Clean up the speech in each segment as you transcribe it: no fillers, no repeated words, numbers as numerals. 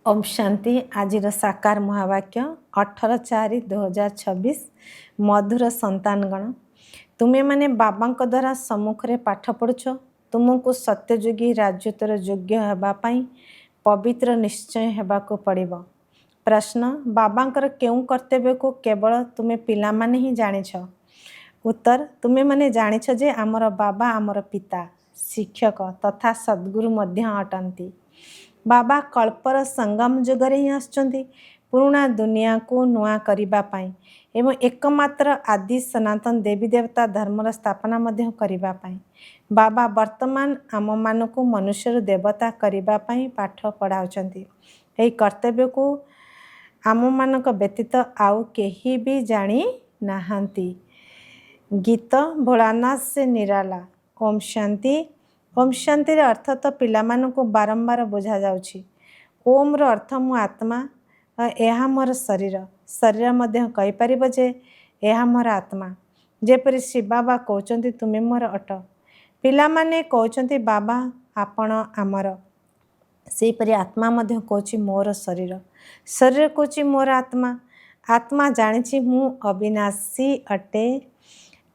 ओम शांति। आज साकार महावाक्य 18/4/2026 मधुर संतानगण तुम्हें माने बाबा द्वारा सम्मुख रे पाठ पढ़ुछ। तुमको सत्ययुगी राज्योत्तर योग्य होगापाई पवित्र निश्चय होगाको पड़िबो। प्रश्न बाबांकर केउं कर्तव्य को केवल तुम्हें पिला माने ही जानिछ। उत्तर तुम्हें माने जानिछ जे आमर बाबा आमर पिता शिक्षक तथा सद्गुरु मध्य अटंती। बाबा कल्पर संगम जुगरे ही आसुचंती पुराणा दुनिया को नुआ करिबा पाई एवं एकमात्र आदि सनातन देवी देवता धर्मर स्थापना मध्य करिबा पाई। बाबा वर्तमान आम मानकु मनुष्य देवता करिबा पाई पाठ पढ़ाउचंती। एही कर्तव्य को आम मानक व्यतीत आउ केही भी जानी नाहांती। गीत भोलानाथ से निराला। ओम शांति। ओम शांतिर अर्थ तो पिला मानकु बारंबार बुझा जाउछि। ओम रो अर्थ मु आत्मा एहा मोर शरीर शरीर मध्य कहि परिबो जे एहा मोर आत्मा। जेपरि शिव बाबा कहउचंती तुमे मोर अट। पिला माने कहउचंती बाबा आपण आमर। सेपरि आत्मा मध्य कहउछि मोर शरीर शरीर कहउछि मोर आत्मा। आत्मा जानिछि मु अविनाशी अटे।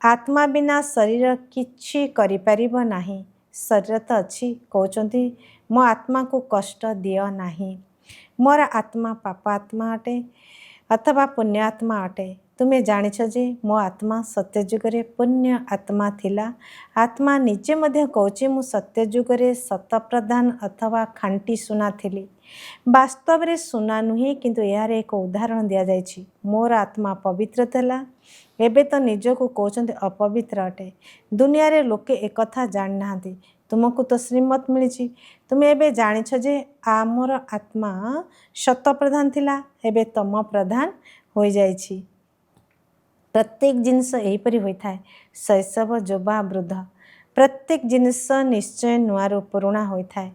आत्मा बिना शरीर किछि करि परिबो नाही। शरीर तो अच्छी कहउचंती मो आत्मा को कष्ट दियो नाही। मोर आत्मा पाप आत्मा अटे अथवा पुण्य आत्मा अटे। तुम्हें जानिछ जे मो आत्मा सत्ययुगरे पुण्य आत्मा थिला। आत्मा निजे मध्य कहउछि मु सत्ययुगरे सतप्रधान अथवा खांटी सुना थिली। वास्तव रे सुना नुहे किंतु यार एक उदाहरण दिया जाइछि। मोर आत्मा पवित्र थिला एबे तो निजको कहउचंती अपवित्र अटे। दुनिया रे लोके एकथा जानि नाहांती। तुमको तो श्रीमत मिली तुम्हें एबे जानिछ जे आमर आत्मा शत प्रधान थिला एबे तम प्रधान हो जाइछि। प्रत्येक जिनस एहीपरि होइथाय शैशव जोबा वृद्ध प्रत्येक जिनस निश्चय नुआ रो पुराणा होइथाय।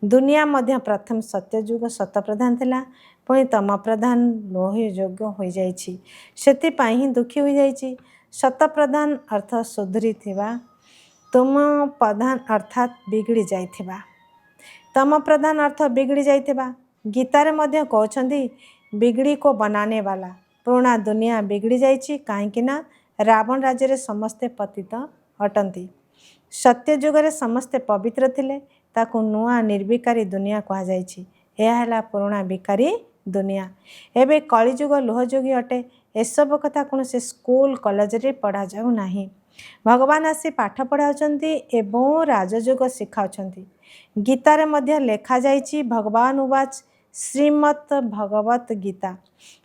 दुनिया मध्य प्रथम सत्ययुग शत प्रधान थिला पुणी तम प्रधान लोहे योग्य हो जाइछि। सेति पाई ही दुखी हो जाइछि। शत प्रधान अर्थ सुधरी थिबा तुम प्रधान अर्थात बिगड़ी जाइथिबा। तम प्रधान अर्थ बिगड़ी जाइथिबा। गीतारे मध्य कहउछंती बिगड़ी को बनाने वाला। पुराणा दुनिया बिगड़ी जाइछि काहेकि ना रावण राज्य रे समस्ते पतित अटंती। सत्य जुगरे समस्ते पवित्र थिले ताकु नुआ निर्विकारी दुनिया कहा जाइछि। यह है पुराणा विकारी दुनिया। एबे कलिजुग लोहजुगी अटे। एसब कथा कौन से स्कूल कॉलेज रे पढ़ा जाऊ नाही। भगवान आसी पाठ पढ़ाउचंती एवं राजयोग शिखाउचंती। गीतारे मध्य लेखा जाइछि भगवान उवाच श्रीमद् भगवत गीता।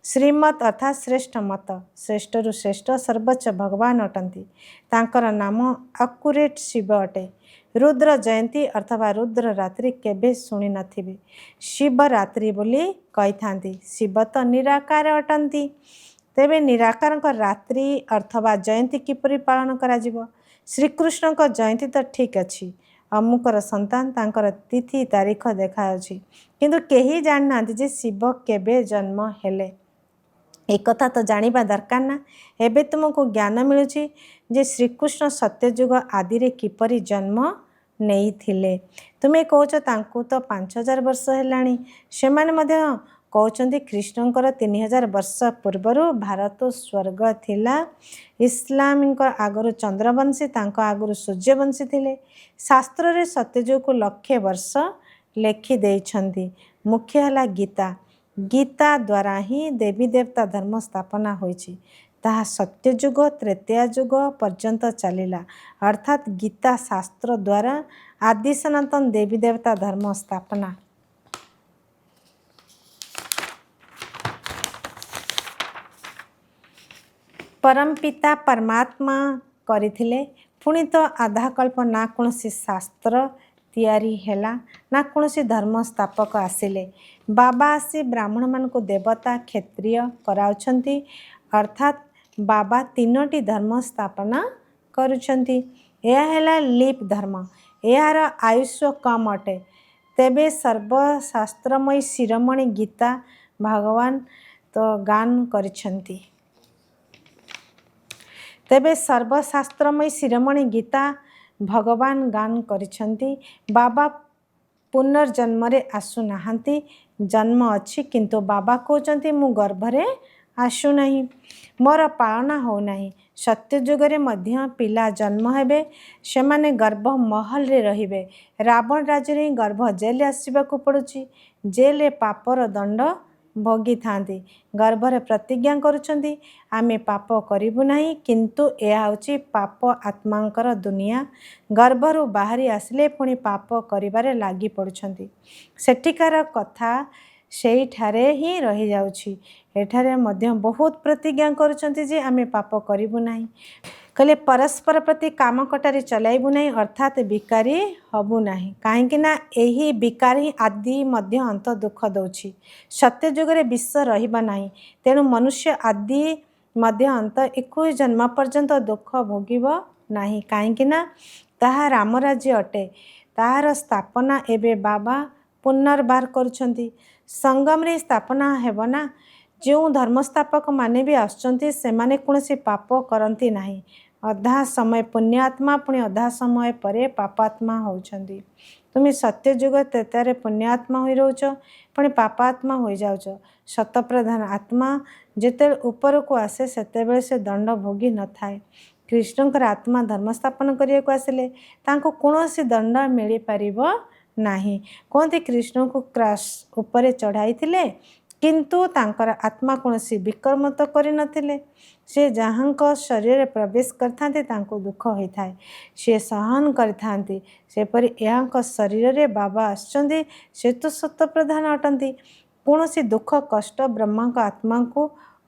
श्रीमत अर्थात श्रेष्ठ मत श्रेष्ठ रु श्रेष्ठ सर्वोच्च भगवान अटंती। तांकर नाम अक्युरेट शिव अटे। रुद्र जयंती अथवा रुद्र रात्रि केबे सुनी नथिबे। शिव रात्रि बोली कही थांती। शिव तो निराकार अटंती। तेबे निराकार रात्रि अथवा जयंती किपरि पालन करा जिवो। श्रीकृष्ण को जयंती तो ठीक अच्छी अमुकर संतान तांकर तिथि तारीख देखा अछि किंतु केही जान नांती जे शिव केबे जन्म हेले। एक कथा तो जानिबा दरकार ना। एबे तुमको ज्ञान मिलुची जे श्रीकृष्ण सत्ययुग आदि रे किपरि जन्म नहीं थिले। तुम्हें कहउछ तांको तो 5000 वर्ष हेलाणी। सेमाने मध्य कहउचंती कृष्णंकर 3000 वर्ष पूर्वरु भारत स्वर्ग थिला। इस्लामिक आगरु चंद्रवंशी तांको आगरु सूर्यवंशी थिले। शास्त्र रे सत्ययुग को लक्षे वर्ष लेखि देइछंती। मुख्य हला गीता। गीता द्वारा ही देवी देवता धर्म स्थापना होइछि। ताहा सत्ययुग त्रेतया युग पर्यंत चलिला। अर्थात गीता शास्त्र द्वारा आदि सनातन देवी देवता धर्म स्थापना। परम पिता परमात्मा करिथिले। पुणी तो आधा कल्प ना कौनसी शास्त्र तैयारी हैला ना कौनसी धर्म स्थापक आसिले। बाबा आसी ब्राह्मण मान को देवता क्षत्रिय कराउछंती। अर्थात बाबा तीनोटी धर्म स्थापना करुछंती। यह हैला लीप धर्म। यार आयुष्य कम अटे। तेबे सर्वशास्त्रमयी शिरोमणि गीता भगवान तो गान करिछंती। तेबे सर्वशास्त्रमयी शिरोमणि गीता भगवान गान करिछंती। बाबा पुनर्जन्म रे आसु नाहांती। जन्म अच्छी किंतु बाबा कहते मु गर्भरे आसुना मोर पालना होना सत्य जुगरे मध्य पिला जन्म हेबे से माने गर्भ महल रे रहिबे रावण राज्य रे गर्भ जेल आसवाक पड़ुछि जेल पापर दंड भोगी थांती गर्भरे प्रतिज्ञा करुछंती आमे पाप करिबु नाही किंतु यह होछि पाप आत्मांकर दुनिया गर्भरु बाहरी आसिले पुणी पाप करिबारे लागी पड़ुछंती सेठिकार कथा सेठारे ही रही जाउछि एठारे मध्य बहुत प्रतिज्ञा करुछंती जे आमे पाप करिबु नाही कहले परस्पर प्रति काम कटारी चलाइबु नाही अर्थात बिकारी हबु नाही काहेकि ना एही बिकारी आदि मध्य अंत दुख दउछि सत्य जुगरे विश्व रहिबा नाही तेणु मनुष्य आदि मध्य अंत 21 जन्म पर्यंत दुख भोगिब नाही काहेकि ना ताहा राम राज्य अटे ताहार स्थापना एबे बाबा पुनर्बार करुछंती संगम रे स्थापना हेब ना जो धर्मस्थापक माने भी आसुचंती से माने कोनोसी पाप करंती नाही अधा समय पुण्यात्मा पुणी अधा समय परे पापात्मा होउछंती तुम सत्य जुग तेतारे पुण्यात्मा होई रहउछ पुणी पापात्मा होई जाउछ शतप्रधान आत्मा जेते ऊपर को आसे सेते बेले से दंड भोगी न थाए कृष्णकर आत्मा धर्मस्थापन करिया को आसिले तांको कोनोसी दंड मिली पारिबो नाही कहते कृष्ण को क्रास ऊपर चढ़ाई थिले किंतु तांकर आत्मा कोनोसी विकर्म तो करि नथिले से जहाँक शरीर प्रवेश करथांते तांको दुख होइथाय से सहन करथांती सेपरि यांक शरीर रे बाबा आछंती से तो सत्य प्रधान अटंती कोनोसी दुख कष्ट ब्रह्मा का आत्मा को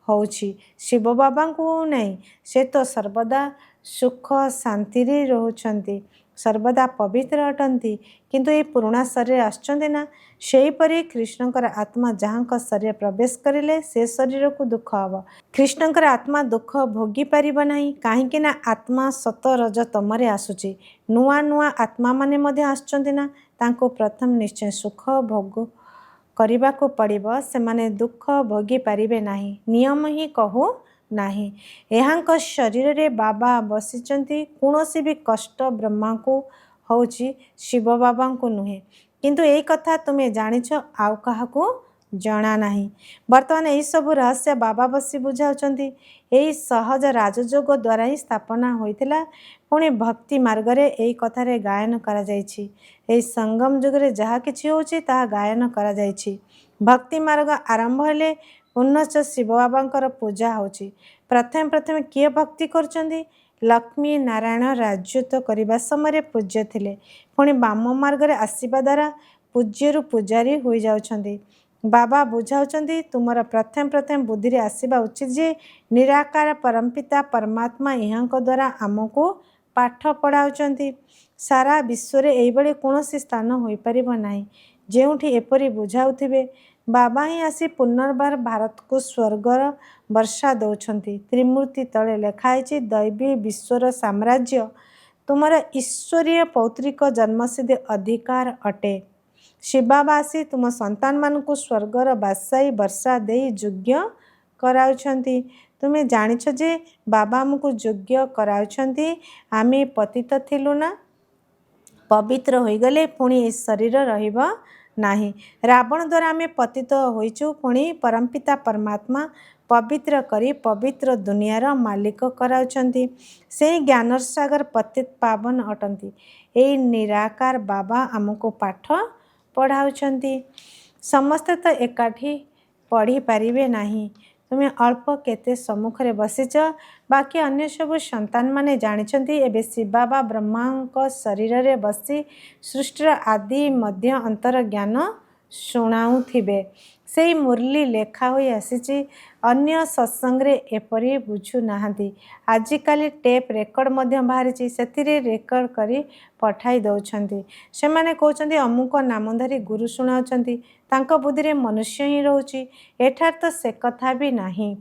होउछि शिव बाबा को नहीं से तो सर्वदा सुख शांति रे रहउछंती सर्वदा पवित्र अटंती किंतु ये पुराणा शरीर आछंती ना सेहीपरि कृष्णकर आत्मा जहाँक शरीर प्रवेश करिले से शरीर को दुख हब कृष्णकर आत्मा दुख भोगी पारिबो नाही काहेकि ना आत्मा सत रज तमरे आसुची नुआ नुआ आत्मा माने मध्य आछंती ना तांको प्रथम निश्चय सुख भोग करने को पड़िबो से माने दुख भोगी पारिबे नाही नियम ही कहू नाही एहांक शरीर रे बाबा बसिचंती कोनोसी भी कष्ट ब्रह्मा को होउची शिव बाबा को नुहे किंतु यही कथा तुम्हें जानिछ आउ काहाको जना नाही वर्तमान यही सब रहस्य बाबा बसी बुझाउचंती यही सहज राजयोग द्वारा ही स्थापना होइतिला पुणी भक्ति मार्ग रे यही कथा रे गायन करा जायछि एही संगम जुग रे जहा किछि होउची ताहा गायन करा जायछि भक्ति मार्ग आरंभ हेले पुनश्च शिव बाबांकर पूजा होउची प्रथम प्रथम किए भक्ति करचंदी लक्ष्मी नारायण राज्युत करने समय पूज्य थिले पुणी बाम मार्ग रे आसीबा द्वारा पूज्यरु पुजारी होई जाउछंदी बाबा बुझाउछंदी तुमर प्रथम प्रथम बुद्धि रे आसीबा उचित जे निराकार परमपिता परमात्मा इहांक द्वारा आमको पाठ पढ़ाउछंती सारा विश्व रे एई बळे कोनोसी स्थान होई परिबो नाही जेउठी एपरि बुझाउथिबे बाबा ही आसी पुनर्बार भारत को स्वर्गर वर्षा दौरान त्रिमूर्ति तले लेखाई दैवी विश्वर साम्राज्य तुमर ईश्वरीय पौत्रिक जन्मसिद्धि अधिकार अटे शिवबाबा आसी तुम संतान मानकु स्वर्गर बासाई वर्षा दे योग्य कराउछंती तुम्हें जानिछ जे बाबा हमको योग्य कराउछंती आमे पतित थिलु ना पवित्र हो गले पुणी शरीर रहिबा नाही रावण द्वारा आमे पतित होइछु पुणी परमपिता परमात्मा पवित्र करी पवित्र दुनियार मालिक कराउछंती से ज्ञान सागर पतित पावन अटंती ए निराकार बाबा हमको पाठ पढ़ाउछंती समस्ते तो एकाठी पढ़ी पारिबे नाही तुम्हें अल्प केते सम्मुख रे बसिच बाकी अन्य सब संतान माने जानिछंती एबे शिव बाबा ब्रह्मा शरीर रे बसी सृष्टिर आदि मध्य अंतर ज्ञान शुणाउथिबे से मुरली लेखा होई आसीची अन्य सत्संग रे एपरी बुझु नाहंती आजिकाली टेप रेकर्ड मध्य बाहरिची सेतिरे रेकर्ड करी पठाई दउछंती से माने कहउछंती अमुक नामधारी गुरु शुणाउछंती तांको बुद्धि रे मनुष्य ही रहउची एठार तो से कथा भी नाही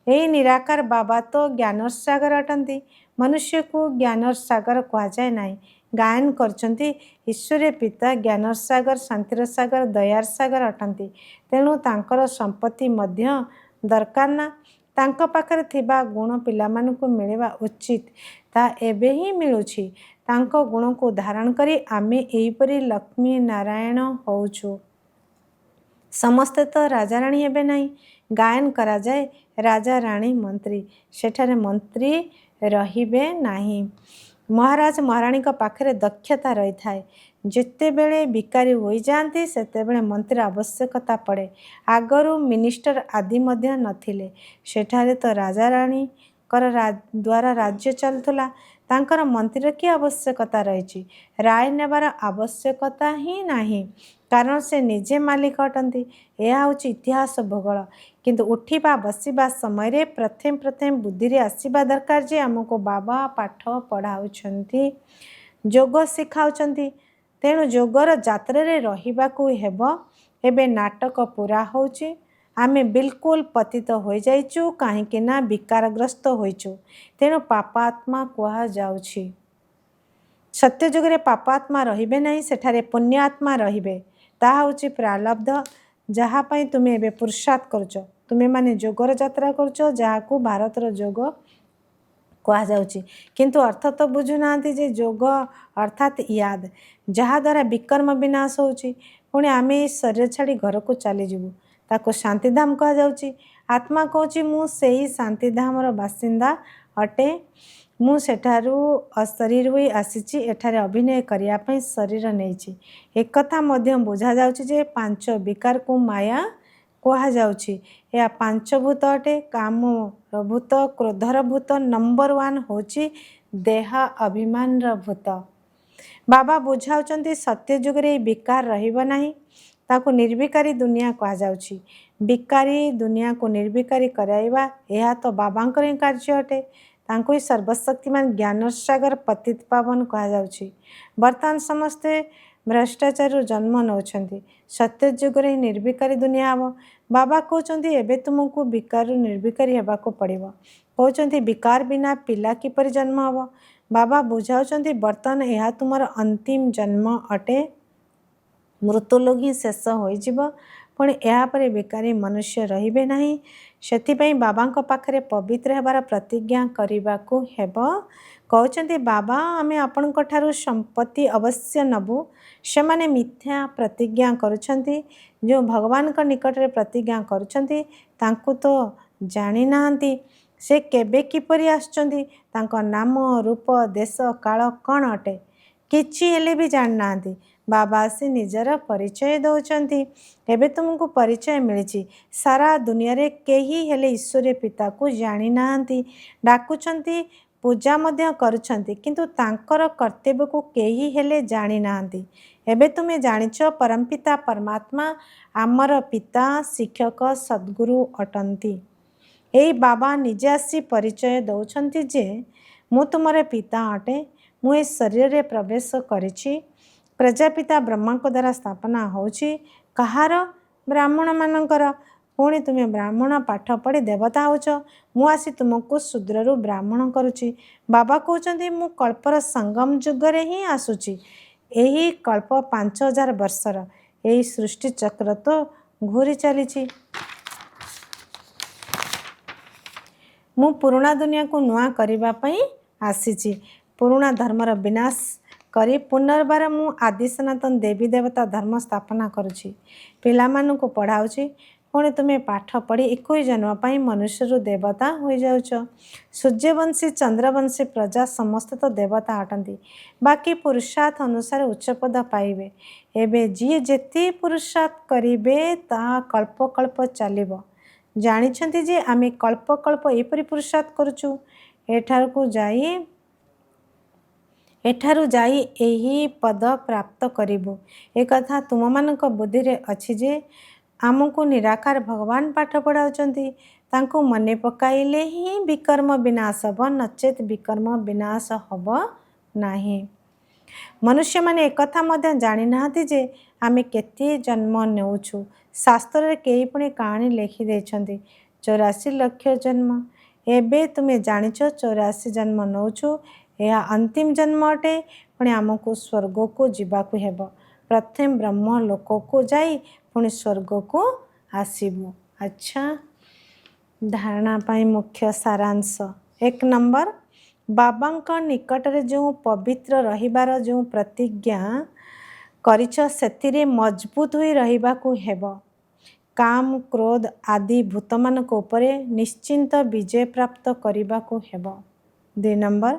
एही निराकार बाबा तो ज्ञान सागर अटंती मनुष्य को ज्ञान सागर कहा जाए नाही गायन करचंती ईश्वरीय पिता ज्ञान सागर शांतिर सागर दयार सागर अटंती तेणु तांकर संपत्ति मध्य दरकार ना तांको पाखरे थिबा गुण पिला मानकु मिलवा उचित ता एबे ही मिलुछि तांको गुण को धारण करी आमे एहीपरि लक्ष्मी नारायण होउछु ସମସ୍ତେ ତ ରାଜାରାଣୀ ହେବେ ନାହିଁ। ଗାୟନ କରାଯାଏ ରାଜା ରାଣୀ ମନ୍ତ୍ରୀ, ସେଠାରେ ମନ୍ତ୍ରୀ ରହିବେ ନାହିଁ। ମହାରାଜ ମହାରାଣୀଙ୍କ ପାଖରେ ଦକ୍ଷତା ରହିଥାଏ। ଯେତେବେଳେ ବିକାରୀ ହୋଇଯାଆନ୍ତି ସେତେବେଳେ ମନ୍ତ୍ରୀର ଆବଶ୍ୟକତା ପଡ଼େ। ଆଗରୁ ମିନିଷ୍ଟର ଆଦି ମଧ୍ୟ ନଥିଲେ। ସେଠାରେ ତ ରାଜାରାଣୀଙ୍କର ଦ୍ୱାରା ରାଜ୍ୟ ଚାଲୁଥିଲା। ତାଙ୍କର ମନ୍ତ୍ରୀର କି ଆବଶ୍ୟକତା ରହିଛି? ରାୟ ନେବାର ଆବଶ୍ୟକତା ହିଁ ନାହିଁ, କାରଣ ସେ ନିଜେ ମାଲିକ ଅଟନ୍ତି। ଏହା ହେଉଛି ଇତିହାସ ଭୂଗୋଳ। କିନ୍ତୁ ଉଠିବା ବସିବା ସମୟରେ ପ୍ରଥମେ ବୁଦ୍ଧିରେ ଆସିବା ଦରକାର ଯେ ଆମକୁ ବାବା ପାଠ ପଢ଼ାଉଛନ୍ତି, ଯୋଗ ଶିଖାଉଛନ୍ତି, ତେଣୁ ଯୋଗର ଯାତ୍ରାରେ ରହିବାକୁ ହେବ। ଏବେ ନାଟକ ପୁରା ହେଉଛି। ଆମେ ବିଲକୁଲ ପତିତ ହୋଇଯାଇଛୁ, କାହିଁକି ନା ବିକାରଗ୍ରସ୍ତ ହୋଇଛୁ। ତେଣୁ ପାପାତ୍ମା କୁହାଯାଉଛି। ସତ୍ୟଯୁଗରେ ପାପାତ୍ମା ରହିବେ ନାହିଁ, ସେଠାରେ ପୁଣ୍ୟାତ୍ମା ରହିବେ। ତାହା ହେଉଛି ପ୍ରାରବ୍ଧ, ଯାହା ପାଇଁ ତୁମେ ଏବେ ପୁରୁଷାର୍ଥ କରୁଛ। ତୁମେମାନେ ଯୋଗର ଯାତ୍ରା କରୁଛ, ଯାହାକୁ ଭାରତର ଯୋଗ କୁହାଯାଉଛି। କିନ୍ତୁ ଅର୍ଥ ତ ବୁଝୁନାହାନ୍ତି ଯେ ଯୋଗ ଅର୍ଥାତ୍ ୟାଦ, ଯାହାଦ୍ୱାରା ବିକର୍ମ ବିନାଶ ହେଉଛି। ପୁଣି ଆମେ ଏହି ଶରୀର ଛାଡ଼ି ଘରକୁ ଚାଲିଯିବୁ, ତାକୁ ଶାନ୍ତିଧାମ କୁହାଯାଉଛି। ଆତ୍ମା କହୁଛି ମୁଁ ସେହି ଶାନ୍ତିଧାମର ବାସିନ୍ଦା ଅଟେ। ମୁଁ ସେଠାରୁ ଅଶରୀର ହୋଇ ଆସିଛି, ଏଠାରେ ଅଭିନୟ କରିବା ପାଇଁ ଶରୀର ନେଇଛି। ଏକଥା ମଧ୍ୟ ବୁଝାଯାଉଛି ଯେ ପାଞ୍ଚ ବିକାରକୁ ମାୟା କୁହାଯାଉଛି। ଏହା ପାଞ୍ଚଭୂତ ଅଟେ। କାମର ଭୂତ, କ୍ରୋଧର ଭୂତ, ନମ୍ବର 1 ହେଉଛି ଦେହ ଅଭିମାନର ଭୂତ। ବାବା ବୁଝାଉଛନ୍ତି ସତ୍ୟ ଯୁଗରେ ଏହି ବିକାର ରହିବ ନାହିଁ। ତାକୁ ନିର୍ବିକାରୀ ଦୁନିଆ କୁହାଯାଉଛି। ବିକାରୀ ଦୁନିଆକୁ ନିର୍ବିକାରୀ କରାଇବା, ଏହା ତ ବାବାଙ୍କର ହିଁ କାର୍ଯ୍ୟ ଅଟେ। ତାଙ୍କୁ ହିଁ ସର୍ବଶକ୍ତିମାନ ଜ୍ଞାନସାଗର ପତିତ ପାବନ କୁହାଯାଉଛି। ବର୍ତ୍ତମାନ ସମସ୍ତେ ଭ୍ରଷ୍ଟାଚାରରୁ ଜନ୍ମ ନେଉଛନ୍ତି। ସତ୍ୟ ଯୁଗରେ ହିଁ ନିର୍ବିକାରୀ ଦୁନିଆ ହେବ। ବାବା କହୁଛନ୍ତି ଏବେ ତୁମକୁ ବିକାରରୁ ନିର୍ବିକାରୀ ହେବାକୁ ପଡ଼ିବ। କହୁଛନ୍ତି ବିକାର ବିନା ପିଲା କିପରି ଜନ୍ମ ହେବ? ବାବା ବୁଝାଉଛନ୍ତି ବର୍ତ୍ତମାନ ଏହା ତୁମର ଅନ୍ତିମ ଜନ୍ମ ଅଟେ। ମୃତ୍ୟୁଲୋକ ହିଁ ଶେଷ ହୋଇଯିବ। ପୁଣି ଏହାପରେ ବିକାରୀ ମନୁଷ୍ୟ ରହିବେ ନାହିଁ। ସେଥିପାଇଁ ବାବାଙ୍କ ପାଖରେ ପବିତ୍ର ହେବାର ପ୍ରତିଜ୍ଞା କରିବାକୁ ହେବ। କହୁଛନ୍ତି ବାବା ଆମେ ଆପଣଙ୍କ ଠାରୁ ସମ୍ପତ୍ତି ଅବଶ୍ୟ ନେବୁ। ସେମାନେ ମିଥ୍ୟା ପ୍ରତିଜ୍ଞା କରୁଛନ୍ତି। ଯେଉଁ ଭଗବାନଙ୍କ ନିକଟରେ ପ୍ରତିଜ୍ଞା କରୁଛନ୍ତି ତାଙ୍କୁ ତ ଜାଣିନାହାନ୍ତି। ସେ କେବେ କିପରି ଆସୁଛନ୍ତି, ତାଙ୍କ ନାମ ରୂପ ଦେଶ କାଳ କ'ଣ ଅଟେ, କିଛି ହେଲେ ବି ଜାଣିନାହାନ୍ତି। ବାବା ଆସି ନିଜର ପରିଚୟ ଦେଉଛନ୍ତି। ଏବେ ତୁମକୁ ପରିଚୟ ମିଳିଛି। ସାରା ଦୁନିଆରେ କେହି ହେଲେ ଈଶ୍ୱରୀୟ ପିତାକୁ ଜାଣିନାହାନ୍ତି। ଡାକୁଛନ୍ତି, ପୂଜା ମଧ୍ୟ କରୁଛନ୍ତି, କିନ୍ତୁ ତାଙ୍କର କର୍ତ୍ତବ୍ୟକୁ କେହି ହେଲେ ଜାଣିନାହାନ୍ତି। ଏବେ ତୁମେ ଜାଣିଛ ପରମପିତା ପରମାତ୍ମା ଆମର ପିତା, ଶିକ୍ଷକ, ସଦ୍ଗୁରୁ ଅଟନ୍ତି। ଏଇ ବାବା ନିଜେ ଆସି ପରିଚୟ ଦେଉଛନ୍ତି ଯେ ମୁଁ ତୁମର ପିତା ଅଟେ। ମୁଁ ଏ ଶରୀରରେ ପ୍ରବେଶ କରିଛି। ପ୍ରଜାପିତା ବ୍ରହ୍ମାଙ୍କ ଦ୍ୱାରା ସ୍ଥାପନା ହେଉଛି। କାହାର? ବ୍ରାହ୍ମଣମାନଙ୍କର। ପୁଣି ତୁମେ ବ୍ରାହ୍ମଣ ପାଠ ପଢ଼ି ଦେବତା ହେଉଛ। ମୁଁ ଆସି ତୁମକୁ ଶୂଦ୍ରରୁ ବ୍ରାହ୍ମଣ କରୁଛି। ବାବା କହୁଛନ୍ତି ମୁଁ କଳ୍ପର ସଙ୍ଗମ ଯୁଗରେ ହିଁ ଆସୁଛି। ଏହି କଳ୍ପ 5000 ବର୍ଷର। ଏହି ସୃଷ୍ଟି ଚକ୍ର ତ ଘୂରି ଚାଲିଛି। ମୁଁ ପୁରୁଣା ଦୁନିଆକୁ ନୂଆ କରିବା ପାଇଁ ଆସିଛି। ପୁରୁଣା ଧର୍ମର ବିନାଶ କରି ପୁନର୍ବାର ମୁଁ ଆଦି ସନାତନ ଦେବୀ ଦେବତା ଧର୍ମ ସ୍ଥାପନା କରୁଛି। ପିଲାମାନଙ୍କୁ ପଢ଼ାଉଛି। ପୁଣି ତୁମେ ପାଠ ପଢ଼ି 21 ଜନ୍ମ ପାଇଁ ମନୁଷ୍ୟରୁ ଦେବତା ହୋଇଯାଉଛ। ସୂର୍ଯ୍ୟବଂଶୀ ଚନ୍ଦ୍ରବଂଶୀ ପ୍ରଜା ସମସ୍ତେ ତ ଦେବତା ଅଟନ୍ତି। ବାକି ପୁରୁଷାର୍ଥ ଅନୁସାରେ ଉଚ୍ଚପଦ ପାଇବେ। ଏବେ ଯିଏ ଯେତେ ପୁରୁଷାର୍ଥ କରିବେ ତାହା କଳ୍ପ କଳ୍ପ ଚାଲିବ। ଜାଣିଛନ୍ତି ଯେ ଆମେ କଳ୍ପ କଳ୍ପ ଏପରି ପୁରୁଷାର୍ଥ କରୁଛୁ। ଏଠାରୁ ଯାଇ ଏହି ପଦ ପ୍ରାପ୍ତ କରିବୁ। ଏକଥା ତୁମମାନଙ୍କ ବୁଦ୍ଧିରେ ଅଛି ଯେ ଆମକୁ ନିରାକାର ଭଗବାନ ପାଠ ପଢ଼ାଉଛନ୍ତି। ତାଙ୍କୁ ମନେ ପକାଇଲେ ହିଁ ବିକର୍ମ ବିନାଶ ହେବ, ନଚେତ୍ ବିକର୍ମ ବିନାଶ ହେବ ନାହିଁ। ମନୁଷ୍ୟମାନେ ଏକଥା ମଧ୍ୟ ଜାଣିନାହାନ୍ତି ଯେ ଆମେ କେତେ ଜନ୍ମ ନେଉଛୁ। ଶାସ୍ତ୍ରରେ କେହି ପୁଣି କାହାଣୀ ଲେଖିଦେଇଛନ୍ତି 84 ଲକ୍ଷ ଜନ୍ମ। ଏବେ ତୁମେ ଜାଣିଛ 84 ଜନ୍ମ ନେଉଛୁ। ଏହା ଅନ୍ତିମ ଜନ୍ମ ଅଟେ। ପୁଣି ଆମକୁ ସ୍ୱର୍ଗକୁ ଯିବାକୁ ହେବ। ପ୍ରଥମେ ବ୍ରହ୍ମ ଲୋକକୁ ଯାଇ ପୁଣି ସ୍ୱର୍ଗକୁ ଆସିବୁ। ଆଚ୍ଛା, ଧାରଣା ପାଇଁ ମୁଖ୍ୟ ସାରାଂଶ। 1 ନମ୍ବର, ବାବାଙ୍କ ନିକଟରେ ଯେଉଁ ପବିତ୍ର ରହିବାର ଯେଉଁ ପ୍ରତିଜ୍ଞା କରିଛ ସେଥିରେ ମଜବୁତ ହୋଇ ରହିବାକୁ ହେବ। काम क्रोध आदि भूतमानक उपरे निश्चिंत विजय प्राप्त करबाकू हेब। 2 नंबर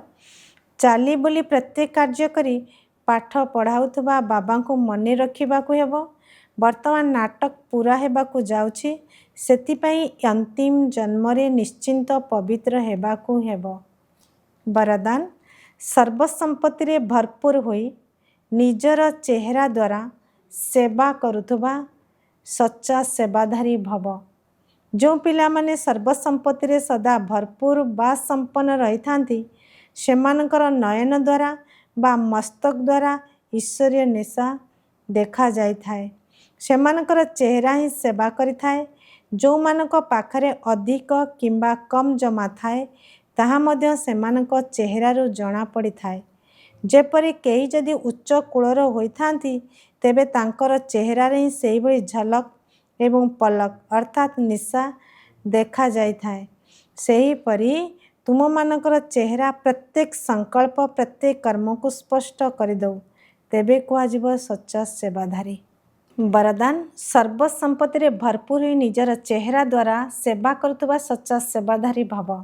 चाली बोली प्रत्येक कार्य करी पाठ पढ़ाउथबा बाबांको मने रखिबाकू हेब। वर्तमान नाटक पूरा हेबाकू जाउछि, सेतिपई अंतिम जन्मरे निश्चिंत पवित्र हेबाकू हेब। वरदान सर्वसंपत्ति रे भरपूर होई निजर चेहरा द्वारा सेवा करुथबा सच्चा सेवाधारी भव। जो पिला माने सर्वसंपत्ति रे सदा भरपूर बा संपन्न रही थांती सेमानकर नयन द्वारा बा मस्तक द्वारा ईश्वरीय निशा देखा जाई थाए। सेमानकर चेहरा ही सेवा करि थाए। जो मानक पाखरे अधिक किंबा कम जमा थाए ताहा मध्य सेमानक चेहरारू जना पड़ी थाए। जेपरि केही जदि उच्च कूलर होइथांती तेबे तांकर चेहरारे ही सेही भली झलक एवं पलक अर्थात निशा देखा जाई थाए। सेही परी तुम मानकर चेहरा प्रत्येक संकल्प प्रत्येक कर्म को स्पष्ट कर दो, तेबे कुआजिब सच्चा सेवाधारी। वरदान सर्वसंपत्ति रे भरपूर ही निजर चेहरा द्वारा सेवा करुवा सच्चा सेवाधारी भव।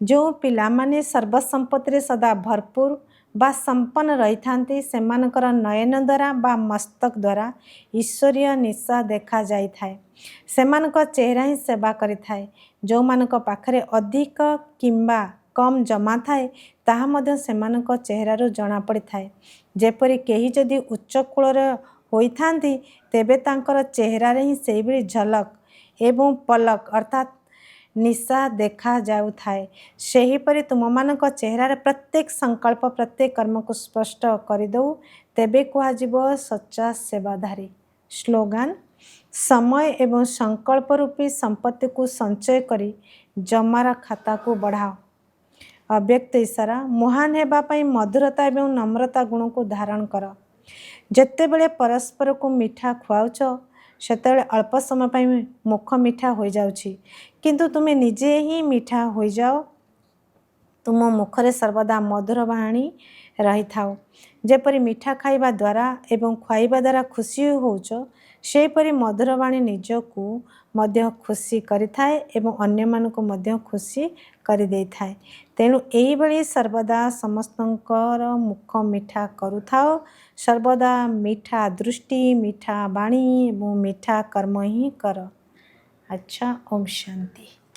जो पिला माने सर्वसंपत्ति रे सदा भरपूर बा संपन्न रही थांती सेमानकर नयन द्वारा बा मस्तक द्वारा ईश्वरीय निशा देखा जाई थाए। सेमानक चेहरा ही सेवा करि थाए। जो मानक पाखरे अधिक किंबा कम जमा थाए ताहा मध्य सेमानक चेहरारू जना पड़ी थाए। जेपरि केही जदि उच्च कूलर होइथांती तेबे तांकर चेहरारे ही सेही भली झलक एवं पलक अर्थात निशा देखा जाऊ थाए। सेहीपरि तुममानक चेहरार प्रत्येक संकल्प प्रत्येक कर्म को स्पष्ट कर दऊ, तेबे कुहाजिब सच्चा सेवाधारी। स्लोगान समय एवं संकल्प रूपी संपत्ति को संचय करी जमार खाता को बढ़ाओ। अव्यक्त इशारा महान हेबा पई मधुरता एवं नम्रता गुण को धारण कर। जेतेबेले परस्पर को मीठा खुआउछ सेतेबेले अल्प समय पई मुख मीठा हो जाउछि, किंतु तुमे निजे ही मीठा हो जाओ। तुम मुखरे सर्वदा मधुर बाणी रही थाओ। जेपरि मीठा खाइबा द्वारा एवं खुआइबा द्वारा खुशी होउछ सेपरि मधुर बाणी निजको मध्य खुशी करिथाए एवं अन्य मानको मध्य खुशी करि देइथाए। तेणु एही भली सर्वदा समस्तंकर मुख मीठा करुथाओ। सर्वदा मीठा दृष्टि मीठा बाणी एवं मीठा कर्म ही कर। अच्छा, ओम शांति।